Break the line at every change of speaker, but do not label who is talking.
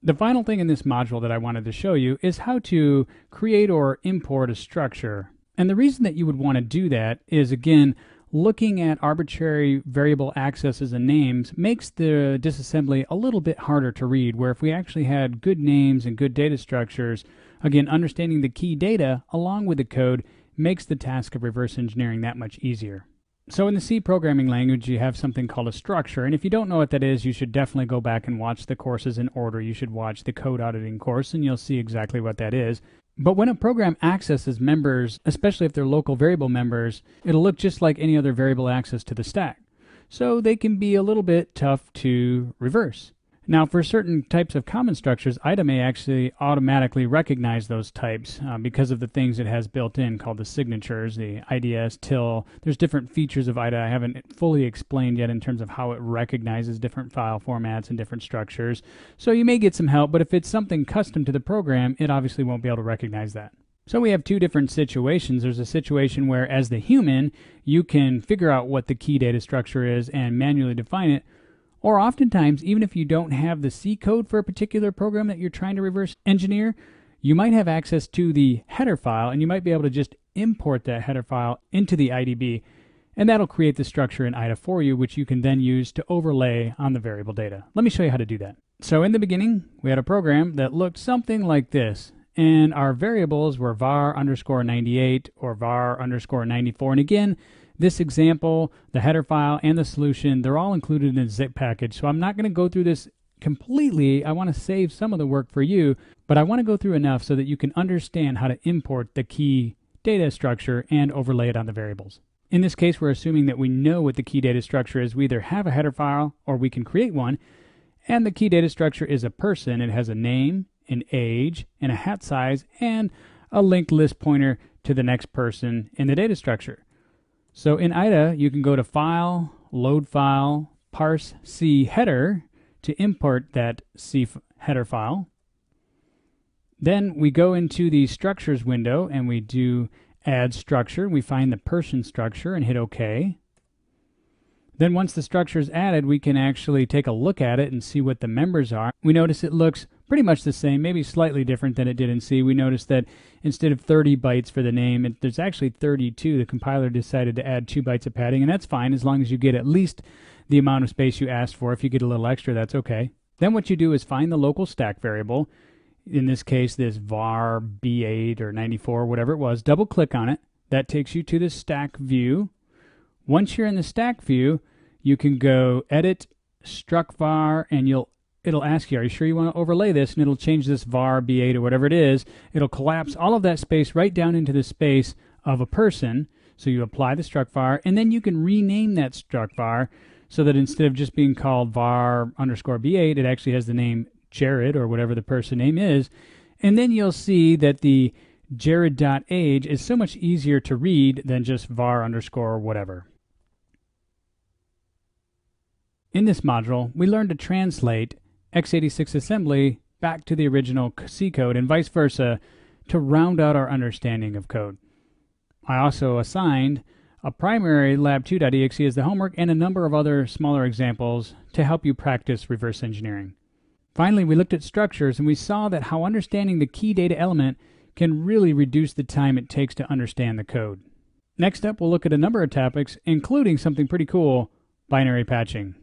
The final thing in this module that I wanted to show you is how to create or import a structure. And the reason that you would want to do that is, again, looking at arbitrary variable accesses and names makes the disassembly a little bit harder to read, where if we actually had good names and good data structures, again, understanding the key data along with the code makes the task of reverse engineering that much easier. So in the C programming language, you have something called a structure, and if you don't know what that is, you should definitely go back and watch the courses in order. You should watch the code auditing course, and you'll see exactly what that is. But when a program accesses members, especially if they're local variable members, it'll look just like any other variable access to the stack. So they can be a little bit tough to reverse. Now, for certain types of common structures, IDA may actually automatically recognize those types because of the things it has built in called the signatures, the IDS, TIL. There's different features of IDA I haven't fully explained yet in terms of how it recognizes different file formats and different structures. So you may get some help, but if it's something custom to the program, it obviously won't be able to recognize that. So we have two different situations. There's a situation where, as the human, you can figure out what the key data structure is and manually define it. Or oftentimes, even if you don't have the C code for a particular program that you're trying to reverse engineer, you might have access to the header file, and you might be able to just import that header file into the IDB, and that'll create the structure in IDA for you, which you can then use to overlay on the variable data. Let me show you how to do that. So in the beginning, we had a program that looked something like this, and our variables were var underscore 98 or var underscore 94, and again, this example, the header file, and the solution, they're all included in a zip package. So I'm not going to go through this completely. I want to save some of the work for you, but I want to go through enough so that you can understand how to import the key data structure and overlay it on the variables. In this case, we're assuming that we know what the key data structure is. We either have a header file or we can create one. And the key data structure is a person. It has a name, an age, and a hat size, and a linked list pointer to the next person in the data structure. So in IDA, you can go to File, Load File, Parse C Header to import that C header file. Then we go into the Structures window and we do Add Structure. We find the person structure and hit OK. Then once the structure is added, we can actually take a look at it and see what the members are. We notice it looks pretty much the same, maybe slightly different than it did in C. We notice that instead of 30 bytes for the name, there's actually 32. The compiler decided to add 2 bytes of padding, and that's fine as long as you get at least the amount of space you asked for. If you get a little extra, that's okay. Then what you do is find the local stack variable. In this case, this var b8 or 94, whatever it was. Double click on it. That takes you to the stack view. Once you're in the stack view, you can go Edit, Struct var, and it'll ask you, are you sure you want to overlay this? And it'll change this var b8 or whatever it is. It'll collapse all of that space right down into the space of a person. So you apply the struct var, and then you can rename that struct var so that instead of just being called var underscore b8, it actually has the name Jared or whatever the person name is. And then you'll see that the Jared.age is so much easier to read than just var underscore whatever. In this module, we learned to translate x86 assembly back to the original C code and vice versa to round out our understanding of code. I also assigned a primary lab2.exe as the homework and a number of other smaller examples to help you practice reverse engineering. Finally, we looked at structures and we saw that how understanding the key data element can really reduce the time it takes to understand the code. Next up, we'll look at a number of topics, including something pretty cool, binary patching.